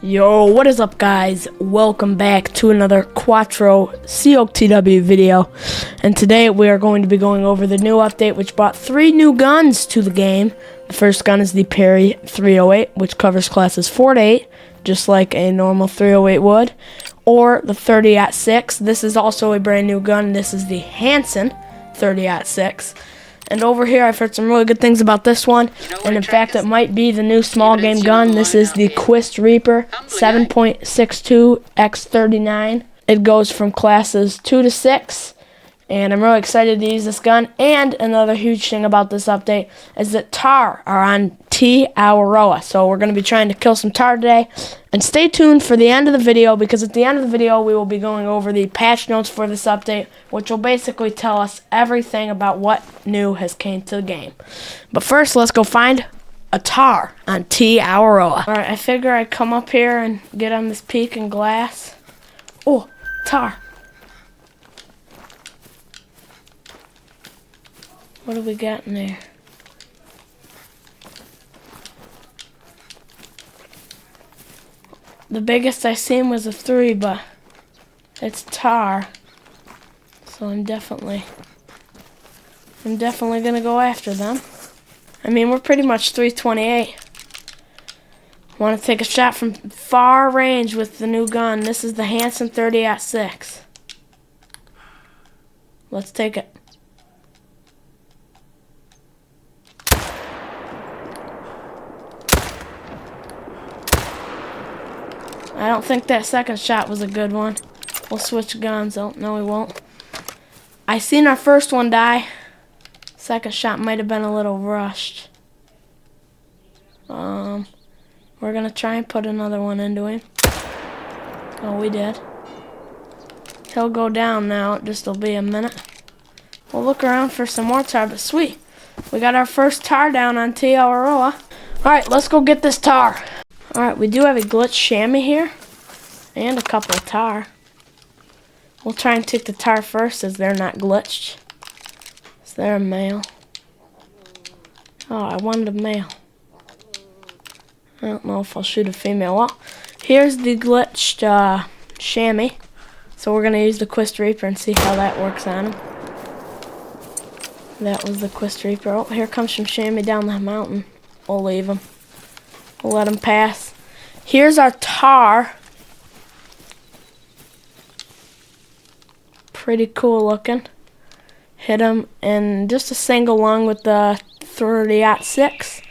Yo, what is up, guys? Welcome back to another Quattro COTW video. And today we are going to be going over the new update, which brought 3 new guns to the game. The first gun is the Perry 308, which covers classes 4 to 8, just like a normal 308 would. Or the 30-06. This is also a brand new gun. This is the Hansen 30-06. And over here, I've heard some really good things about this one. And in fact, it might be the new small game gun. This is the Quist Reaper 7.62 x39. It goes from classes 2 to 6. And I'm really excited to use this gun. And another huge thing about this update is that tar are on T Awaroa. So we're going to be trying to kill some tar today. And stay tuned for the end of the video, because at the end of the video we will be going over the patch notes for this update, which will basically tell us everything about what new has came to the game. But first, let's go find a tar on T Awaroa. Alright, I figure I'd come up here and get on this peak and glass. Oh, tar. What do we got in there? The biggest I seen was a 3, but it's tar. So I'm definitely gonna go after them. I mean, we're pretty much 328. Want to take a shot from far range with the new gun. This is the Hansen 30-06. Let's take it. I don't think that second shot was a good one. We'll switch guns. Oh, no, we won't. I seen our first one die. Second shot might have been a little rushed. We're gonna try and put another one into him. Oh, we did. He'll go down now. It just will be a minute. We'll look around for some more tar, but sweet. We got our first tar down on T Awaroa. Alright, let's go get this tar. Alright, we do have a glitch chamois here, and a couple of tar. We'll try and take the tar first, as they're not glitched. Is there a male? Oh, I wanted a male. I don't know if I'll shoot a female. Well, here's the glitched chamois. So we're going to use the Quist Reaper and see how that works on him. That was the Quist Reaper. Oh, here comes some chamois down the mountain. We'll leave him. We'll let him pass. Here's our tar. Pretty cool looking. Hit him in just a single lung with the 30-06.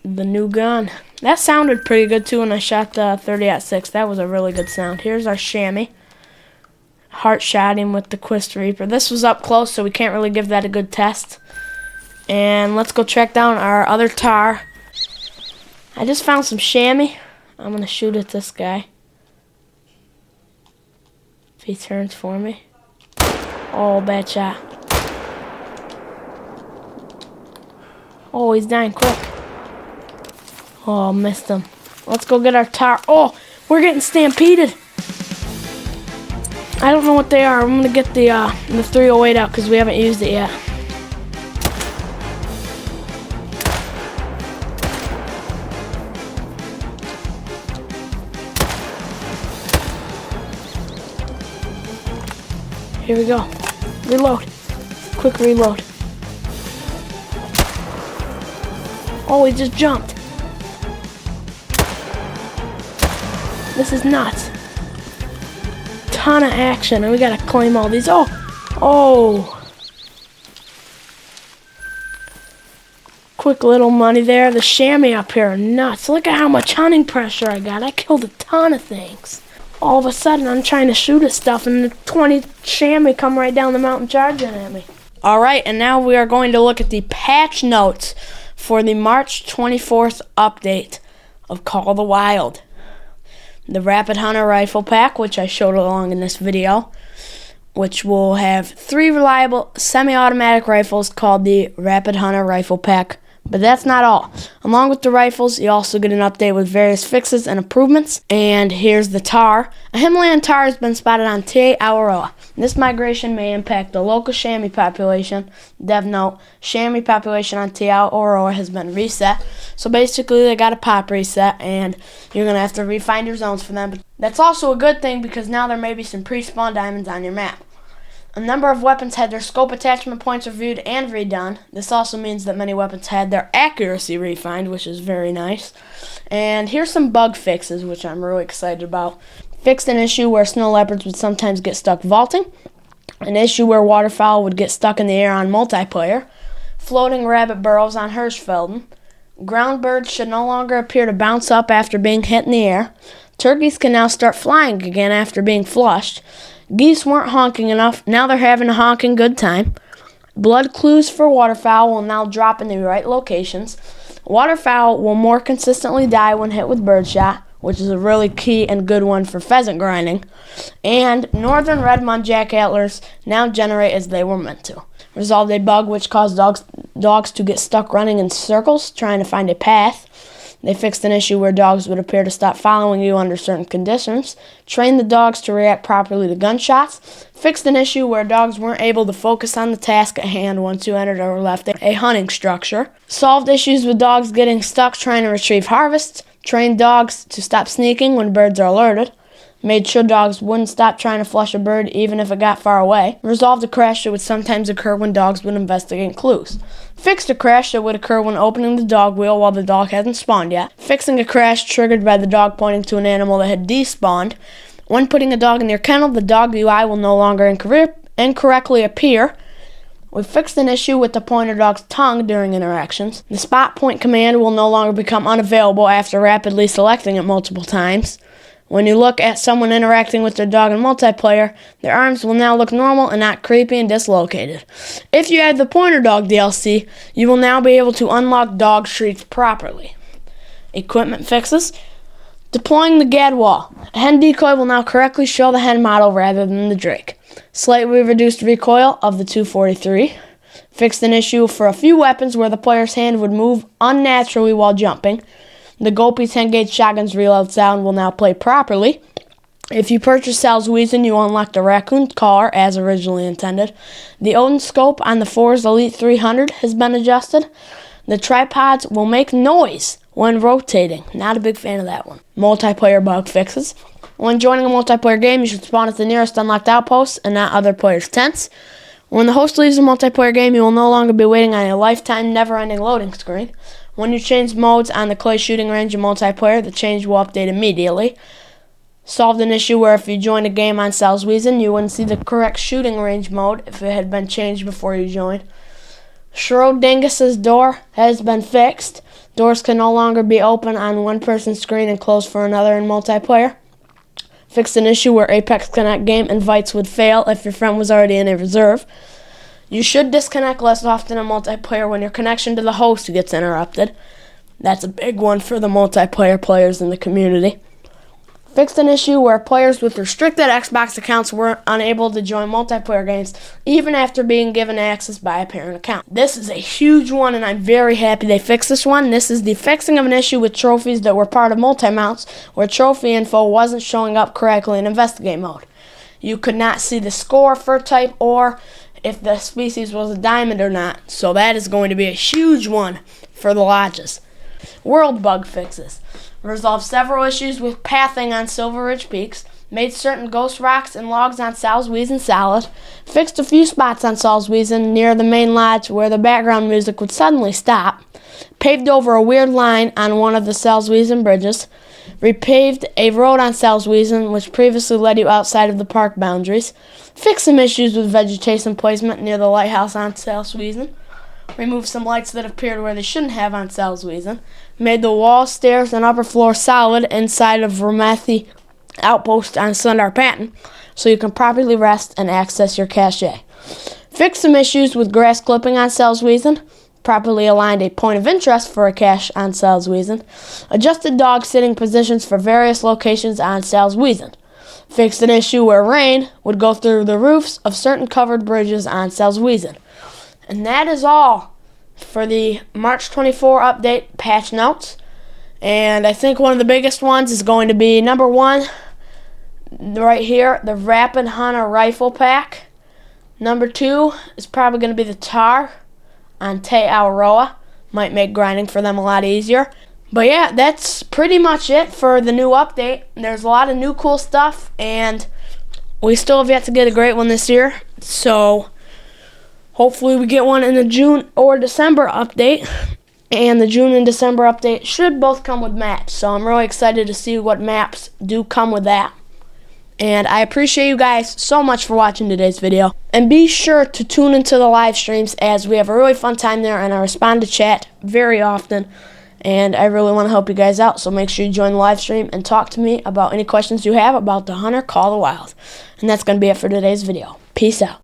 The new gun. That sounded pretty good too when I shot the 30-06. That was a really good sound. Here's our chamois. Heart shot him with the Quist Reaper. This was up close, so we can't really give that a good test. And let's go track down our other tar. I just found some chamois. I'm going to shoot at this guy. If he turns for me. Oh, bad shot. Oh, he's dying quick. Oh, missed him. Let's go get our tar. Oh, we're getting stampeded. I don't know what they are. I'm going to get the 308 out because we haven't used it yet. Here we go. Reload. Quick reload. Oh, he just jumped. This is nuts. Ton of action, and we gotta claim all these. Oh. Quick little money there. The chamois up here are nuts. Look at how much hunting pressure I got. I killed a ton of things. All of a sudden, I'm trying to shoot at stuff, and the 20 chamois come right down the mountain charging at me. Alright, and now we are going to look at the patch notes for the March 24th update of Call of the Wild. The Rapid Hunter Rifle Pack, which I showed along in this video, which will have 3 reliable semi-automatic rifles called the Rapid Hunter Rifle Pack But that's not all. Along with the rifles, you also get an update with various fixes and improvements. And here's the tar. A Himalayan tar has been spotted on Te Awaroa. This migration may impact the local chamois population. Dev note, chamois population on Te Awaroa has been reset. So basically they got a pop reset, and you're going to have to refine your zones for them. But that's also a good thing because now there may be some pre-spawn diamonds on your map. A number of weapons had their scope attachment points reviewed and redone. This also means that many weapons had their accuracy refined, which is very nice. And here's some bug fixes, which I'm really excited about. Fixed an issue where snow leopards would sometimes get stuck vaulting. An issue where waterfowl would get stuck in the air on multiplayer. Floating rabbit burrows on Hirschfelden. Ground birds should no longer appear to bounce up after being hit in the air. Turkeys can now start flying again after being flushed. Geese weren't honking enough. Now they're having a honking good time. Blood clues for waterfowl will now drop in the right locations. Waterfowl will more consistently die when hit with birdshot, which is a really key and good one for pheasant grinding. And northern red muntjac antlers now generate as they were meant to. Resolved a bug which caused dogs to get stuck running in circles trying to find a path. They fixed an issue where dogs would appear to stop following you under certain conditions. Trained the dogs to react properly to gunshots. Fixed an issue where dogs weren't able to focus on the task at hand once you entered or left a hunting structure. Solved issues with dogs getting stuck trying to retrieve harvests. Trained dogs to stop sneaking when birds are alerted. Made sure dogs wouldn't stop trying to flush a bird even if it got far away. Resolved a crash that would sometimes occur when dogs would investigate clues. Fixed a crash that would occur when opening the dog wheel while the dog hasn't spawned yet. Fixing a crash triggered by the dog pointing to an animal that had despawned. When putting a dog in your kennel, the dog UI will no longer incorrectly appear. We fixed an issue with the pointer dog's tongue during interactions. The spot point command will no longer become unavailable after rapidly selecting it multiple times. When you look at someone interacting with their dog in multiplayer, their arms will now look normal and not creepy and dislocated. If you add the Pointer Dog DLC, you will now be able to unlock dog shrieks properly. Equipment fixes. Deploying the Gadwall. A hen decoy will now correctly show the hen model rather than the Drake. Slightly reduced recoil of the 243. Fixed an issue for a few weapons where the player's hand would move unnaturally while jumping. The Gopi 10-gauge shotgun's reload sound will now play properly. If you purchase Sal's Weezin, you unlock the Raccoon Collar as originally intended. The Odin scope on the Force Elite 300 has been adjusted. The tripods will make noise when rotating. Not a big fan of that one. Multiplayer bug fixes. When joining a multiplayer game, you should spawn at the nearest unlocked outpost and not other players' tents. When the host leaves a multiplayer game, you will no longer be waiting on a lifetime, never-ending loading screen. When you change modes on the clay shooting range in multiplayer, the change will update immediately. Solved an issue where if you joined a game on Sal's Weezin, you wouldn't see the correct shooting range mode if it had been changed before you joined. Schrodinger's door has been fixed. Doors can no longer be open on one person's screen and closed for another in multiplayer. Fixed an issue where Apex Connect game invites would fail if your friend was already in a reserve. You should disconnect less often in multiplayer when your connection to the host gets interrupted. That's a big one for the multiplayer players in the community. Fixed an issue where players with restricted Xbox accounts were unable to join multiplayer games even after being given access by a parent account. This is a huge one, and I'm very happy they fixed this one. This is the fixing of an issue with trophies that were part of multi-mounts where trophy info wasn't showing up correctly in investigate mode. You could not see the score for type or if the species was a diamond or not, so that is going to be a huge one for the lodges. World bug fixes. Resolved several issues with pathing on Silver Ridge Peaks. Made certain ghost rocks and logs on Sal's Weezin solid. Fixed a few spots on Sal's Weezin near the main lodge where the background music would suddenly stop. Paved over a weird line on one of the Sal's Weezin bridges. Repaved a road on Sal's Weezin which previously led you outside of the park boundaries. Fixed some issues with vegetation placement near the lighthouse on Sal's Weezin. Removed some lights that appeared where they shouldn't have on Sal's Weezin. Made the walls, stairs, and upper floor solid inside of Ramathi outpost on Sundar Patton so you can properly rest and access your cache. Fixed some issues with grass clipping on Sal's Weezin. Properly aligned a point of interest for a cache on Sal's Weezin. Adjusted dog sitting positions for various locations on Sal's Weezin. Fixed an issue where rain would go through the roofs of certain covered bridges on Sal's Weezin. And that is all for the March 24 update patch notes. And I think one of the biggest ones is going to be number 1, right here, the Rapid Hunter Rifle Pack. Number 2 is probably going to be the Tar on Te Awaroa. Might make grinding for them a lot easier. But yeah, that's pretty much it for the new update. There's a lot of new cool stuff, and we still have yet to get a great one this year. So hopefully we get one in the June or December update. And the June and December update should both come with maps. So I'm really excited to see what maps do come with that. And I appreciate you guys so much for watching today's video. And be sure to tune into the live streams, as we have a really fun time there, and I respond to chat very often. And I really want to help you guys out, so make sure you join the live stream and talk to me about any questions you have about the Hunter Call of the Wild. And that's going to be it for today's video. Peace out.